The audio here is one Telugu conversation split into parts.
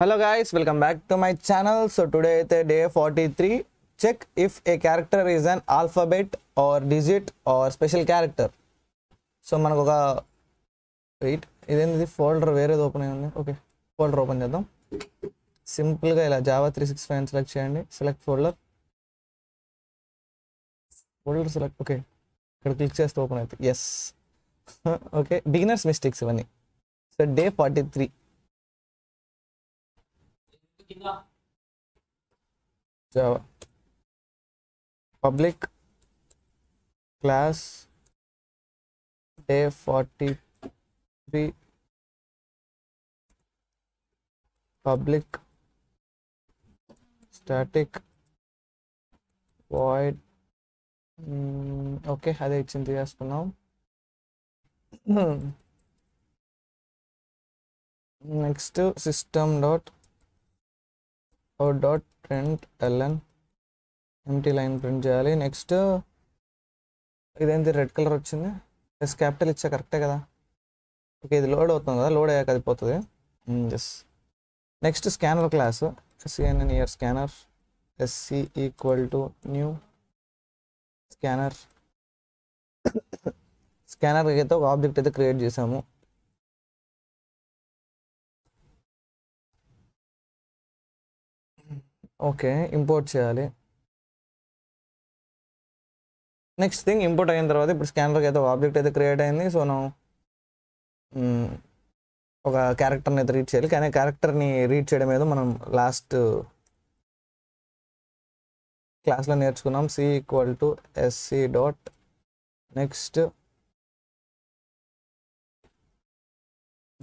Hello guys, welcome back to my channel. So today is day 43. Check if a character is an alphabet or digit or special character. So మనకు ఒక వెయిట్ ఇదేంది ఫోల్డర్ వేరేది ఓపెన్ అయ్యి ఉంది. ఓకే, ఫోల్డర్ ఓపెన్ చేద్దాం. సింపుల్గా ఇలా జావా 365 సెలెక్ట్ చేయండి. Select folder select. ఓకే, ఇక్కడ క్లిక్ చేస్తే ఓపెన్ అవుతుంది. ఎస్, ఓకే, బిగినర్స్ మిస్టేక్స్ ఇవన్నీ. So day 43 Java public class day 43 public static void okay, అదే ఇచ్చింది చేసుకున్నాం. Next system dot println empty line print చేయాలి. నెక్స్ట్ ఇదేంటి రెడ్ కలర్ వచ్చింది, ఎస్ క్యాపిటల్ ఇచ్చా కరెక్టే కదా. ఓకే, ఇది లోడ్ అవుతుంది కదా, లోడ్ అయ్యాక అది పోతుంది. Yes. Next scanner class SCNN ఇయర్ scanner SC equal to new scanner. Scanner అయితే ఒక ఆబ్జెక్ట్ అయితే క్రియేట్ చేసాము. ఓకే, ఇంపోర్ట్ చేయాలి. నెక్స్ట్ థింగ్, ఇంపోర్ట్ అయిన తర్వాత ఇప్పుడు స్కానర్కి అయితే ఒక ఆబ్జెక్ట్ అయితే క్రియేట్ అయింది. సో మనం ఒక క్యారెక్టర్ని అయితే రీడ్ చేయాలి. కానీ క్యారెక్టర్ని రీడ్ చేయడం ఏదో మనం లాస్ట్ క్లాస్లో నేర్చుకున్నాం. C equal to SC dot next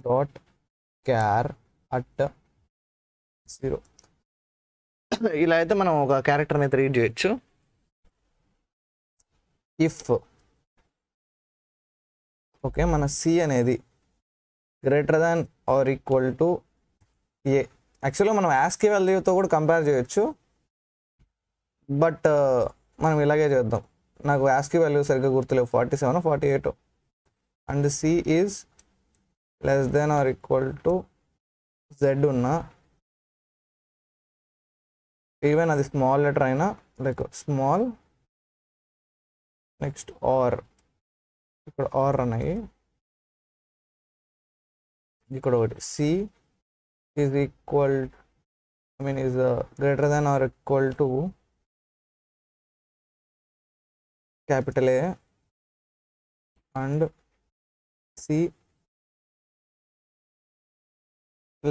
dot char at 0. ఇలా అయితే మనం ఒక క్యారెక్టర్ని అయితే రీడ్ చేయొచ్చు. ఇఫ్ ఓకే, మన C అనేది greater than or equal to A. యాక్చువల్గా మనం ASCII వాల్యూతో కూడా కంపేర్ చేయొచ్చు, బట్ మనం ఇలాగే చేద్దాం. నాకు ASCII వాల్యూ సరిగ్గా గుర్తులేవు, 47 48. And C is less than or equal to Z ఉన్న, ఈవెన్ అది స్మాల్ లెటర్ అయినా లైక్ స్మాల్, నెక్స్ట్ ఆర్, ఇక్కడ ఆర్ అన్నాయి, ఇక్కడ ఒకటి C is equal is greater than or equal to capital A and C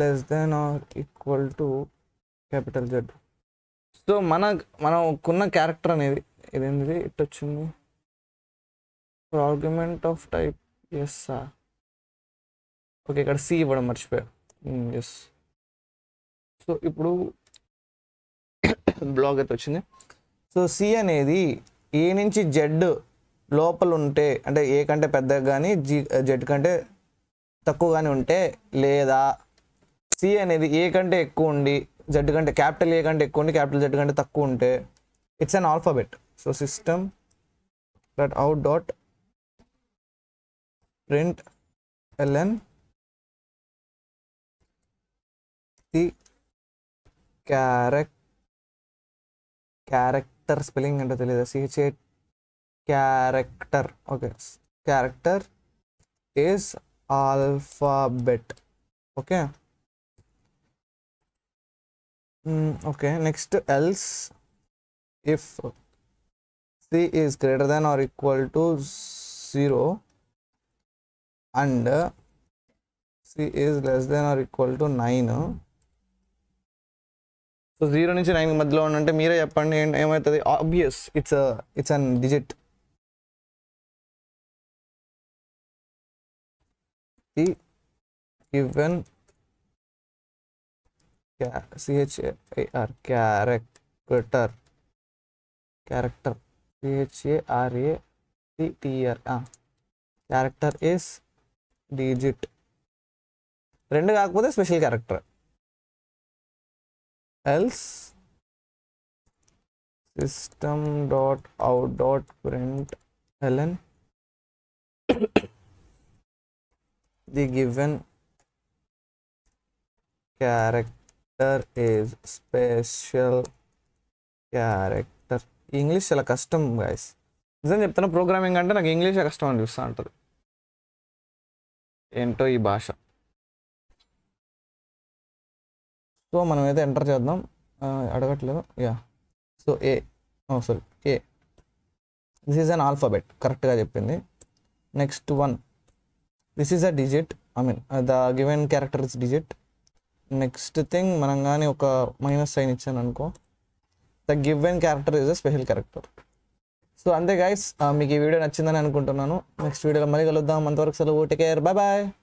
less than or equal to capital Z. So మనకున్న క్యారెక్టర్ అనేది ఇదేంటిది ఇట్ వచ్చింది, argument of type yes. Okay, ఇక్కడ C ఇవ్వడం మర్చిపోయా. ఎస్. సో ఇప్పుడు బ్లాగ్ అయితే వచ్చింది. సో C అనేది A నుంచి Z లోపల ఉంటే, అంటే A కంటే పెద్దగా కానీ Z కంటే తక్కువ కానీ ఉంటే, లేదా C అనేది A కంటే ఎక్కువ ఉండి Z కంటే క్యాపిటల్ A కంటే ఎక్కువ ఉండి క్యాపిటల్ Z కంటే తక్కువ ఉంటే it's an alphabet. So system dot out dot println the character spelling అంటే తెలియదు, CHA character. Okay, character is alphabet. Okay, okay. Next else if C is greater than or equal to 0 and C is less than or equal to 9. So 0 నుంచి 9 మధ్యలో ఉంటే మీరే చెప్పండి ఏమవుతుంది. Obvious, it's an digit. The given CHAR character character is digit. రెండు కాకపోతే special character. Else system dot out dot println the given character is special character. English చాలా కష్టం గైస్, నిజం చెప్తున్నా. ప్రోగ్రామింగ్ అంటే నాకు ఇంగ్లీషే కష్టం అనిపిస్తూ ఉంటుంది. ఏంటో ఈ భాష. సో మనమైతే ఎంటర్ చేద్దాం. అడగట్లేదు. Yeah, so sorry A, this is an alphabet, కరెక్ట్గా చెప్పింది. Next one, this is a digit, I mean the given character is digit. Next thing, మనం కానీ ఒక మైనస్ సైన్ ఇచ్చాను అనుకో, the given character is a special character. So అంతే గైస్, మీకు ఈ వీడియో నచ్చిందని అనుకుంటున్నాను. నెక్స్ట్ వీడియోలో మళ్ళీ కలుద్దాం. అంతవరకు సెలవు, టేక్ కేర్, బాయ్ బాయ్.